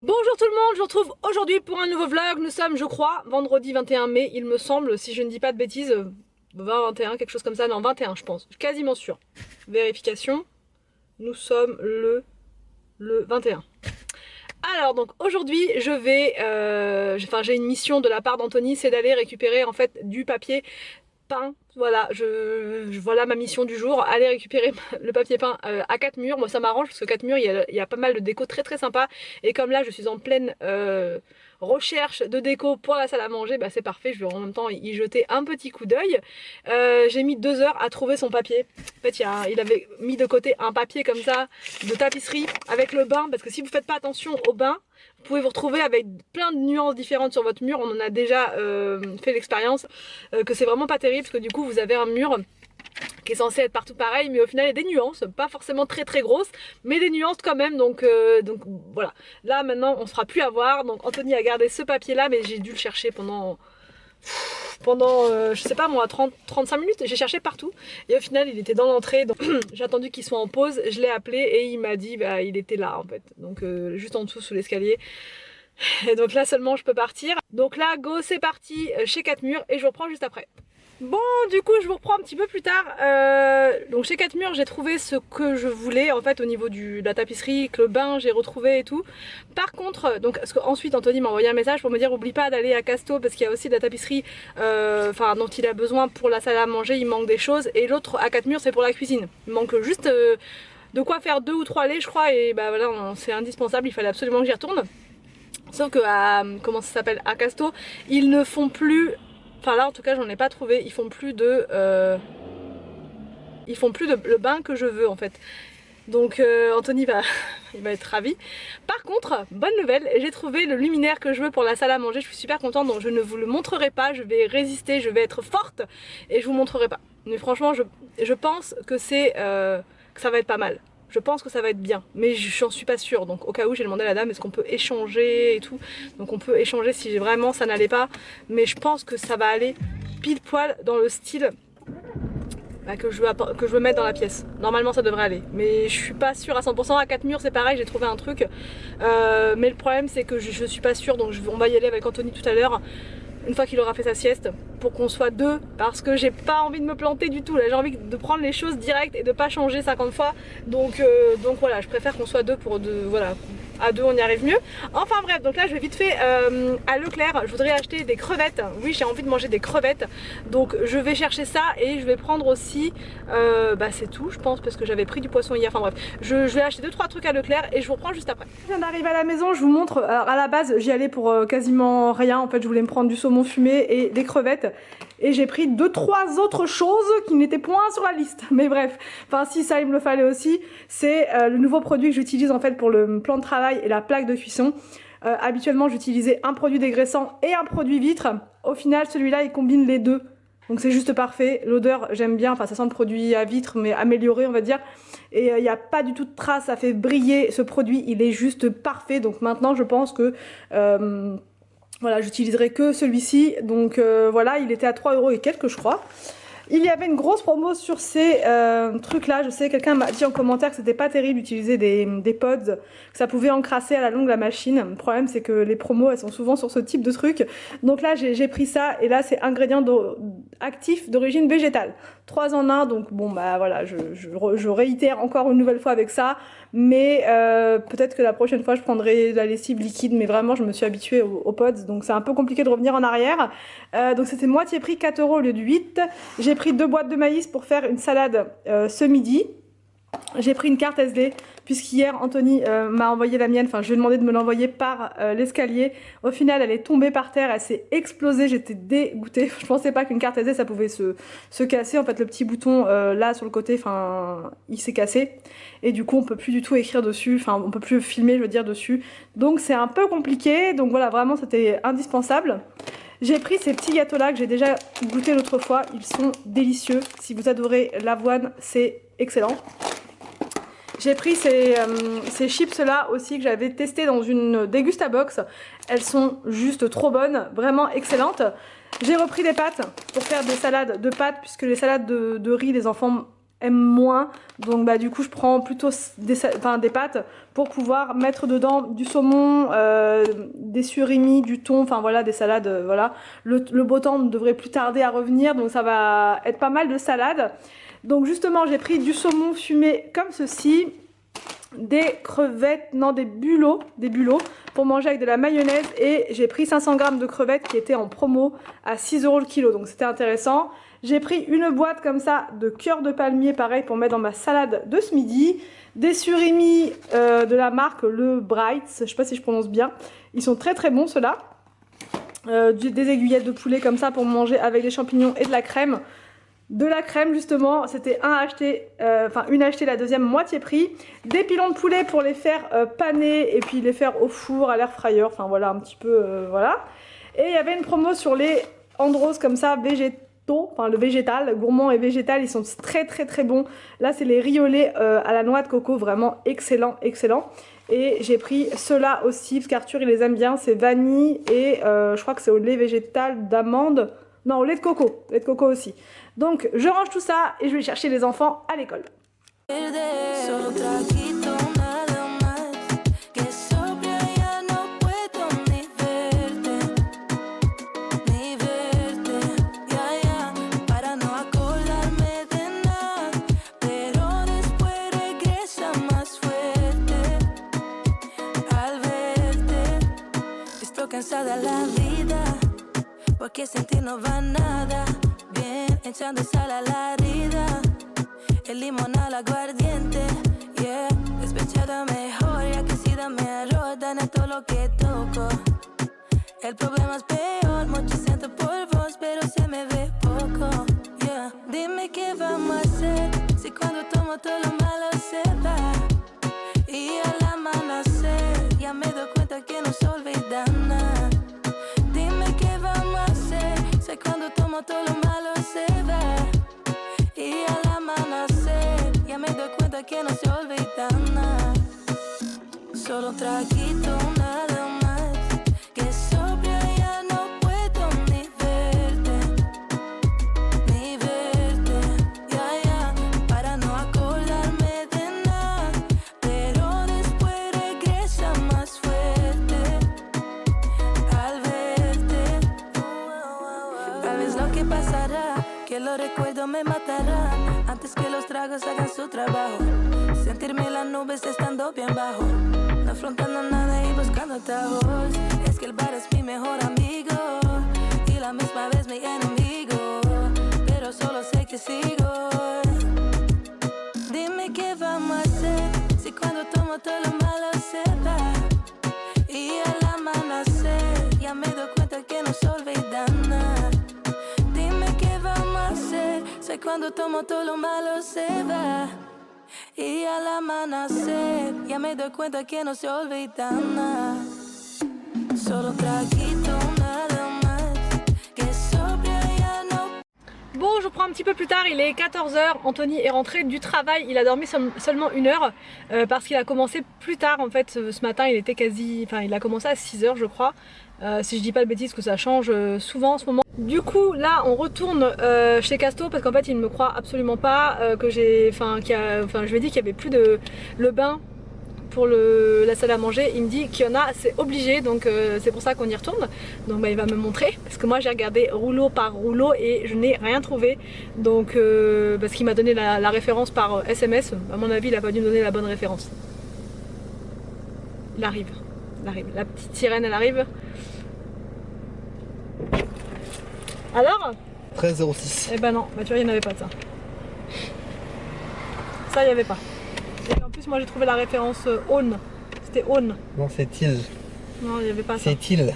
Bonjour tout le monde, je vous retrouve aujourd'hui pour un nouveau vlog. Nous sommes, je crois, vendredi 21 mai, il me semble, si je ne dis pas de bêtises, 20-21, quelque chose comme ça, non 21 je pense, je suis quasiment sûre. Vérification, nous sommes le 21. Alors donc aujourd'hui je vais, j'ai une mission de la part d'Anthony, c'est d'aller récupérer en fait du papier peint. Voilà, voilà ma mission du jour, aller récupérer le papier peint à 4 murs. Moi ça m'arrange parce que 4 murs il y a pas mal de déco très très sympa. Et comme là je suis en pleine recherche de déco pour la salle à manger, bah c'est parfait, je vais en même temps y jeter un petit coup d'œil. J'ai mis 2 heures à trouver son papier. En fait il avait mis de côté un papier comme ça de tapisserie avec le bain, parce que si vous faites pas attention au bain, vous pouvez vous retrouver avec plein de nuances différentes sur votre mur. On en a déjà fait l'expérience que c'est vraiment pas terrible, parce que du coup vous avez un mur qui est censé être partout pareil, mais au final il y a des nuances, pas forcément très très grosses, mais des nuances quand même, donc voilà. Là maintenant on se fera plus avoir, donc Anthony a gardé ce papier là, mais j'ai dû le chercher pendant je sais pas moi 30-35 minutes, j'ai cherché partout et au final il était dans l'entrée, donc j'ai attendu qu'il soit en pause, je l'ai appelé et il m'a dit bah il était là en fait, donc juste en dessous sous l'escalier. Et donc là seulement je peux partir. Donc là go c'est parti chez 4 murs et je vous reprends juste après. Bon, du coup, je vous reprends un petit peu plus tard. Donc chez 4 murs, j'ai trouvé ce que je voulais en fait au niveau de la tapisserie, que le bain, j'ai retrouvé et tout. Par contre, donc parce qu'ensuite Anthony m'a envoyé un message pour me dire oublie pas d'aller à Casto parce qu'il y a aussi de la tapisserie, dont il a besoin pour la salle à manger. Il manque des choses et l'autre à 4 murs, c'est pour la cuisine. Il manque juste de quoi faire 2 ou 3 laits, je crois, et bah voilà, c'est indispensable. Il fallait absolument que j'y retourne. Sauf que à comment ça s'appelle, à Casto, ils ne font plus. Enfin là en tout cas j'en ai pas trouvé, ils font plus de le bain que je veux en fait. Donc Anthony va, il va être ravi. Par contre, bonne nouvelle, j'ai trouvé le luminaire que je veux pour la salle à manger, je suis super contente, donc je ne vous le montrerai pas, je vais résister, je vais être forte et je vous montrerai pas. Mais franchement je pense que que ça va être pas mal. Je pense que ça va être bien, mais j'en suis pas sûre. Donc au cas où j'ai demandé à la dame est-ce qu'on peut échanger et tout. Donc on peut échanger si vraiment ça n'allait pas. Mais je pense que ça va aller pile poil dans le style que je veux mettre dans la pièce. Normalement ça devrait aller. Mais je suis pas sûre à 100%. À 4 murs c'est pareil, j'ai trouvé un truc. Mais le problème c'est que je suis pas sûre. Donc on va y aller avec Anthony tout à l'heure, une fois qu'il aura fait sa sieste, pour qu'on soit deux, parce que j'ai pas envie de me planter du tout là, j'ai envie de prendre les choses directes et de pas changer 50 fois, donc voilà, je préfère qu'on soit deux voilà, à deux on y arrive mieux. Enfin bref, donc là je vais vite fait à Leclerc, je voudrais acheter des crevettes, oui j'ai envie de manger des crevettes, donc je vais chercher ça et je vais prendre aussi, c'est tout je pense, parce que j'avais pris du poisson hier, enfin bref, je vais acheter 2-3 trucs à Leclerc et je vous reprends juste après. Je viens d'arriver à la maison, je vous montre, alors à la base j'y allais pour quasiment rien, en fait je voulais me prendre du saumon fumé et des crevettes, et j'ai pris 2-3 autres choses qui n'étaient point sur la liste, mais bref, enfin si ça il me le fallait aussi, c'est le nouveau produit que j'utilise en fait pour le plan de travail et la plaque de cuisson. Habituellement j'utilisais un produit dégraissant et un produit vitre, au final celui-là il combine les deux. Donc c'est juste parfait, l'odeur j'aime bien, enfin ça sent le produit à vitre mais amélioré on va dire. Et il n'y a pas du tout de traces, ça fait briller ce produit, il est juste parfait. Donc maintenant je pense que voilà, j'utiliserai que celui-ci. Donc voilà, il était à 3 € et quelques je crois. Il y avait une grosse promo sur ces trucs là, je sais, quelqu'un m'a dit en commentaire que c'était pas terrible d'utiliser des pods, que ça pouvait encrasser à la longue la machine. Le problème c'est que les promos elles sont souvent sur ce type de truc. Donc là j'ai pris ça et là c'est ingrédients actifs d'origine végétale. 3 en 1, donc bon bah voilà, je réitère encore une nouvelle fois avec ça. Mais peut-être que la prochaine fois je prendrai de la lessive liquide, mais vraiment je me suis habituée aux pods, donc c'est un peu compliqué de revenir en arrière. Donc c'était moitié prix, 4 € au lieu de 8. J'ai pris 2 boîtes de maïs pour faire une salade ce midi. J'ai pris une carte SD, puisqu'hier Anthony m'a envoyé la mienne, enfin je lui ai demandé de me l'envoyer par l'escalier. Au final elle est tombée par terre, elle s'est explosée, j'étais dégoûtée. Je pensais pas qu'une carte SD ça pouvait se casser. En fait le petit bouton là sur le côté, enfin il s'est cassé. Et du coup on peut plus du tout écrire dessus, enfin on peut plus filmer je veux dire dessus. Donc c'est un peu compliqué, donc voilà vraiment c'était indispensable. J'ai pris ces petits gâteaux là que j'ai déjà goûté l'autre fois, ils sont délicieux. Si vous adorez l'avoine c'est excellent. J'ai pris ces chips là aussi que j'avais testé dans une Degustabox. Elles sont juste trop bonnes, vraiment excellentes. J'ai repris des pâtes pour faire des salades de pâtes, puisque les salades de riz les enfants aime moins. Donc bah du coup je prends plutôt des pâtes pour pouvoir mettre dedans du saumon, des surimi, du thon, enfin voilà, des salades, voilà. Le beau temps ne devrait plus tarder à revenir, donc ça va être pas mal de salades. Donc justement j'ai pris du saumon fumé comme ceci, des crevettes, non des bulots pour manger avec de la mayonnaise, et j'ai pris 500 g de crevettes qui étaient en promo à 6 € le kilo, donc c'était intéressant. J'ai pris une boîte comme ça de cœur de palmier, pareil pour mettre dans ma salade de ce midi. Des surimi de la marque Le Bright, je sais pas si je prononce bien. Ils sont très très bons ceux-là. Des aiguillettes de poulet comme ça pour manger avec des champignons et de la crème. De la crème justement, c'était une achetée, la deuxième moitié prix. Des pilons de poulet pour les faire paner et puis les faire au four, à l'air fryer, enfin voilà un petit peu, voilà. Et il y avait une promo sur les Andros comme ça, végétaux. Enfin le végétal, gourmand et végétal, ils sont très très très bons. Là c'est les riz au lait à la noix de coco, vraiment excellent, excellent. Et j'ai pris ceux-là aussi, parce qu'Arthur il les aime bien, c'est vanille et je crois que c'est au lait végétal d'amande. Non, au lait de coco aussi. Donc je range tout ça et je vais chercher les enfants à l'école. Cansada la vida, porque sin ti no va nada. Bien, echando sal a la herida, el limón al aguardiente, yeah. Despechada mejor, ya que si dame arroz, dame todo lo que toco. El problema es peor, mucho siento por vos, pero se me ve poco, yeah. Dime qué vamos a hacer, si cuando tomo todo lo malo se va. Y al amanecer, ya me doy cuenta que no se olvida nada. Dime qué vamos a hacer, sé cuando tomo todo lo malo se va. Y al amanecer, ya me doy cuenta que no se olvida nada. Solo un traguito, nada más, que sobria ya no puedo ni verte, ya, ya, para no acordarme de nada, pero después regresa más fuerte al verte. Tal vez lo que pasará, que los recuerdos me matarán antes que los tragos hagan su trabajo. Sentirme en las nubes estando bien bajo, no afrontando nada y buscando atajos. Es que el bar es mi mejor amigo y la misma vez mi enemigo, pero solo sé que sigo. Dime qué vamos a hacer, si cuando tomo todo lo malo se va. Y al amanecer, ya me doy cuenta que no se olvida nada. Dime qué vamos a hacer, si cuando tomo todo lo malo se va. Y al amanecer, ya me doy cuenta que no se olvida nada. Solo un traguito, nada más, que sobria ya no. Bon, je vous prends un petit peu plus tard, il est 14 h, Anthony est rentré du travail, il a dormi seulement 1 heure parce qu'il a commencé plus tard en fait ce matin, il a commencé à 6 h je crois, si je dis pas de bêtises, que ça change souvent en ce moment. Du coup là on retourne chez Casto parce qu'en fait il ne me croit absolument pas je lui ai dit qu'il y avait plus de le bain pour la salle à manger. Il me dit qu'il y en a, c'est obligé, donc c'est pour ça qu'on y retourne. Donc il va me montrer, parce que moi j'ai regardé rouleau par rouleau et je n'ai rien trouvé. Donc parce qu'il m'a donné la référence par SMS, à mon avis il a pas dû me donner la bonne référence. Il arrive, la petite sirène elle arrive. Alors 13,06. Eh ben non, bah tu vois il n'y en avait pas de ça. Ça il n'y avait pas. Et en plus moi j'ai trouvé la référence Aune. C'était Aune. Non, c'est il. Non, il n'y avait pas ça. C'est il.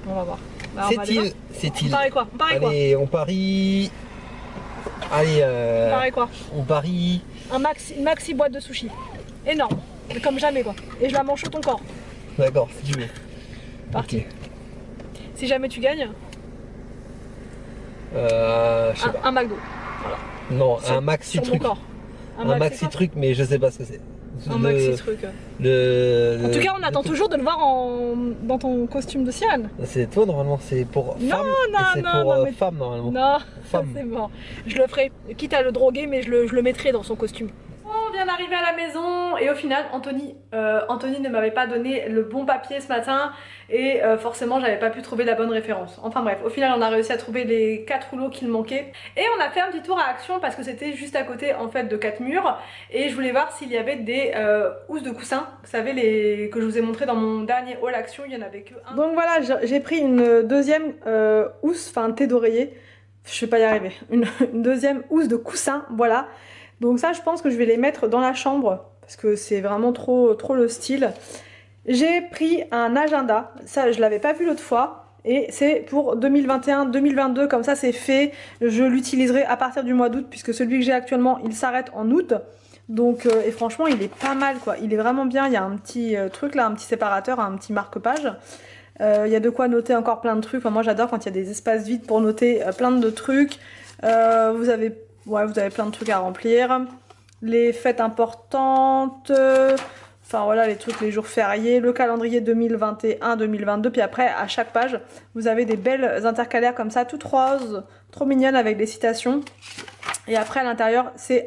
On va voir. Bah, C'est il. On parie quoi? Allez, on parie. Allez, On parie quoi? on parie. Une maxi boîte de sushi. Énorme. Comme jamais quoi. Et je la mange sur ton corps. D'accord, si tu veux. Parti. Ok. Si jamais tu gagnes, Je sais pas. un McDo. Voilà. Non, un maxi sur mon truc. corps. Un maxi truc, mais je sais pas ce que c'est. Un maxi truc. En tout cas, on attend toujours de le voir dans ton costume de Sian. C'est toi normalement, c'est pour femme. C'est pour femme normalement. Non, c'est bon. Je le ferai, quitte à le droguer, mais je le mettrai dans son costume. On vient d'arriver à la maison et au final Anthony ne m'avait pas donné le bon papier ce matin et forcément j'avais pas pu trouver la bonne référence. Enfin bref, au final on a réussi à trouver les 4 rouleaux qu'il manquait et on a fait un petit tour à Action parce que c'était juste à côté en fait de 4 murs et je voulais voir s'il y avait des housses de coussins, vous savez les que je vous ai montré dans mon dernier haul Action, il y en avait que un. Donc voilà, j'ai pris une deuxième housse, enfin thé d'oreiller, je vais pas y arriver, une deuxième housse de coussin, voilà. Donc ça je pense que je vais les mettre dans la chambre parce que c'est vraiment trop le style. J'ai pris un agenda, ça je l'avais pas vu l'autre fois et c'est pour 2021-2022, comme ça c'est fait. Je l'utiliserai à partir du mois d'août puisque celui que j'ai actuellement il s'arrête en août. Donc et franchement il est pas mal quoi, il est vraiment bien, il y a un petit truc là, un petit séparateur, un petit marque-page. Il y a de quoi noter encore plein de trucs, enfin, moi j'adore quand il y a des espaces vides pour noter plein de trucs. Vous avez plein de trucs à remplir. Les fêtes importantes, enfin voilà les trucs, les jours fériés, le calendrier 2021-2022. Puis après à chaque page vous avez des belles intercalaires comme ça, toutes roses, trop mignonnes avec des citations. Et après à l'intérieur c'est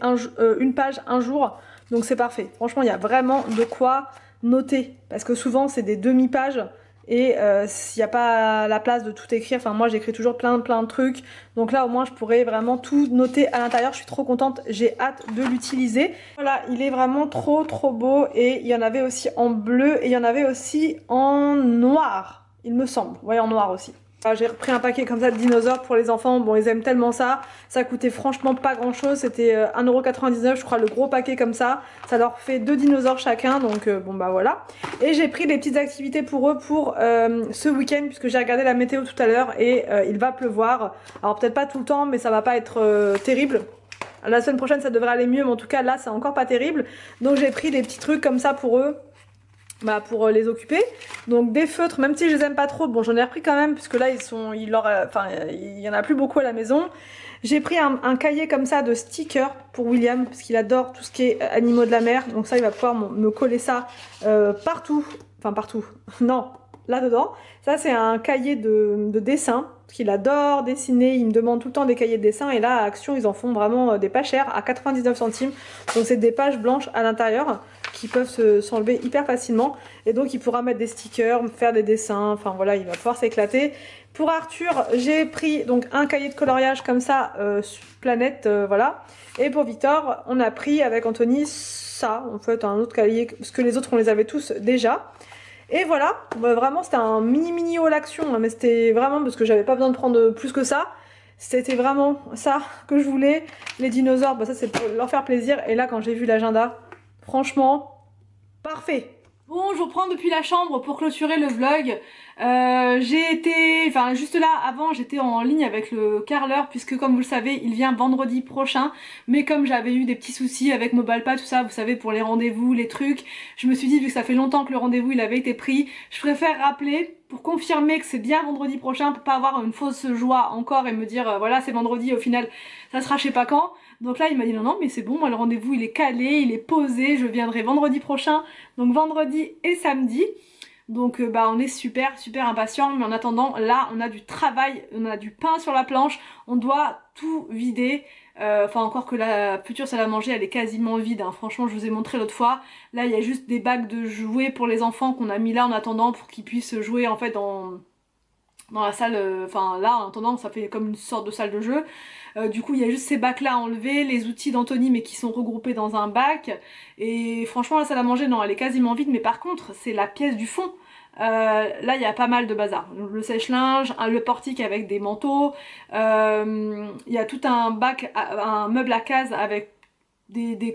une page un jour, donc c'est parfait. Franchement il y a vraiment de quoi noter parce que souvent c'est des demi-pages. Et s'il n'y a pas la place de tout écrire, enfin moi j'écris toujours plein de trucs, donc là au moins je pourrais vraiment tout noter à l'intérieur. Je suis trop contente, j'ai hâte de l'utiliser. Voilà, il est vraiment trop beau et il y en avait aussi en bleu et il y en avait aussi en noir, il me semble, ouais en noir aussi. J'ai repris un paquet comme ça de dinosaures pour les enfants, bon ils aiment tellement ça, ça coûtait franchement pas grand chose, c'était 1,99€ je crois le gros paquet comme ça leur fait 2 dinosaures chacun, donc bon bah voilà. Et j'ai pris des petites activités pour eux pour ce week-end puisque j'ai regardé la météo tout à l'heure et il va pleuvoir, alors peut-être pas tout le temps mais ça va pas être terrible. La semaine prochaine ça devrait aller mieux mais en tout cas là c'est encore pas terrible, donc j'ai pris des petits trucs comme ça pour eux. Bah pour les occuper, donc des feutres, même si je les aime pas trop, bon j'en ai repris quand même puisque là il y en a plus beaucoup à la maison. J'ai pris un cahier comme ça de stickers pour William parce qu'il adore tout ce qui est animaux de la mer, donc ça il va pouvoir me coller ça partout, enfin partout, non, là dedans. Ça c'est un cahier de dessin parce qu'il adore dessiner, il me demande tout le temps des cahiers de dessin et là à Action ils en font vraiment des pas chers à 99 centimes, donc c'est des pages blanches à l'intérieur qui peuvent s'enlever hyper facilement et donc il pourra mettre des stickers, faire des dessins, enfin voilà il va pouvoir s'éclater. Pour Arthur j'ai pris donc un cahier de coloriage comme ça, planète, voilà. Et pour Victor on a pris avec Anthony ça, en fait un autre cahier parce que les autres on les avait tous déjà. Et voilà, bah, vraiment c'était un mini haul Action, hein, mais c'était vraiment parce que j'avais pas besoin de prendre plus que ça. C'était vraiment ça que je voulais. Les dinosaures, bah ça c'est pour leur faire plaisir. Et là quand j'ai vu l'agenda, franchement, parfait. Bon, je reprends depuis la chambre pour clôturer le vlog. Juste là, avant, j'étais en ligne avec le carreleur puisque comme vous le savez, il vient vendredi prochain. Mais comme j'avais eu des petits soucis avec Mobilepa, tout ça, vous savez, pour les rendez-vous, les trucs, je me suis dit, vu que ça fait longtemps que le rendez-vous il avait été pris, je préfère rappeler pour confirmer que c'est bien vendredi prochain, pour pas avoir une fausse joie encore et me dire, voilà, c'est vendredi, au final, ça sera je sais pas quand. Donc là il m'a dit non mais c'est bon, moi le rendez-vous il est calé, il est posé, je viendrai vendredi prochain, donc vendredi et samedi. Donc bah on est super impatients, mais en attendant là on a du travail, on a du pain sur la planche, on doit tout vider. Enfin encore que la future salle à manger elle est quasiment vide, hein. Franchement je vous ai montré l'autre fois, là il y a juste des bacs de jouets pour les enfants qu'on a mis là en attendant pour qu'ils puissent jouer en fait dans la salle, enfin là en attendant ça fait comme une sorte de salle de jeu. Du coup il y a juste ces bacs là à enlever, les outils d'Anthony mais qui sont regroupés dans un bac. Et franchement la salle à manger non elle est quasiment vide, mais par contre c'est la pièce du fond. Là il y a pas mal de bazar, le sèche-linge, le portique avec des manteaux, il y a tout un bac, un meuble à case avec des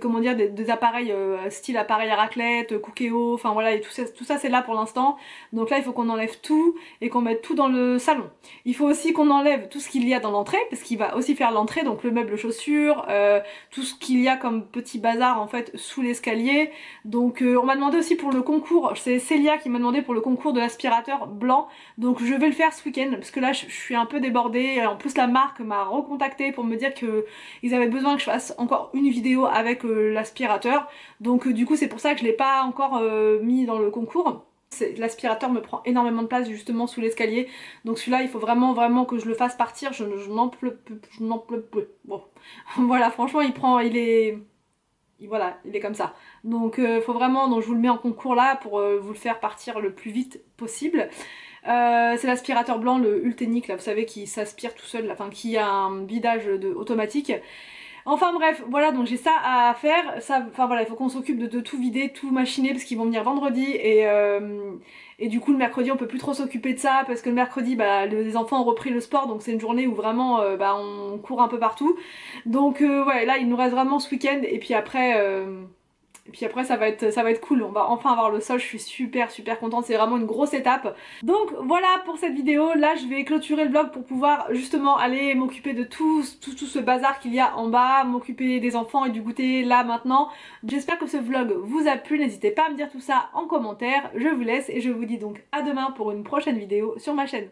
appareils style appareil à raclette, Cookéo, enfin voilà, et tout ça c'est là pour l'instant. Donc là il faut qu'on enlève tout et qu'on mette tout dans le salon. Il faut aussi qu'on enlève tout ce qu'il y a dans l'entrée parce qu'il va aussi faire l'entrée, donc le meuble chaussures, tout ce qu'il y a comme petit bazar en fait sous l'escalier. Donc on m'a demandé aussi pour le concours, c'est Célia qui m'a demandé pour le concours de l'aspirateur blanc, donc je vais le faire ce week-end parce que là je suis un peu débordée. En plus la marque m'a recontacté pour me dire que ils avaient besoin que je fasse encore une vidéo avec l'aspirateur. Donc du coup c'est pour ça que je l'ai pas encore mis dans le concours. L'aspirateur me prend énormément de place justement sous l'escalier, donc celui-là il faut vraiment que je le fasse partir, je n'en peux plus. Bon, voilà, franchement il est comme ça. Donc faut vraiment, donc je vous le mets en concours là pour vous le faire partir le plus vite possible. C'est l'aspirateur blanc, le Ultenic là, vous savez, qui s'aspire tout seul, là, enfin qui a un vidage automatique. Enfin bref, voilà, donc j'ai ça à faire, ça, enfin voilà, il faut qu'on s'occupe de tout vider, tout machiner, parce qu'ils vont venir vendredi, et du coup le mercredi on peut plus trop s'occuper de ça, parce que le mercredi les enfants ont repris le sport, donc c'est une journée où vraiment on court un peu partout. Donc ouais, là il nous reste vraiment ce week-end, et puis après ça va être cool, on va enfin avoir le sol, je suis super contente, c'est vraiment une grosse étape. Donc voilà pour cette vidéo, là je vais clôturer le vlog pour pouvoir justement aller m'occuper de tout ce bazar qu'il y a en bas, m'occuper des enfants et du goûter là maintenant. J'espère que ce vlog vous a plu, n'hésitez pas à me dire tout ça en commentaire, je vous laisse et je vous dis donc à demain pour une prochaine vidéo sur ma chaîne.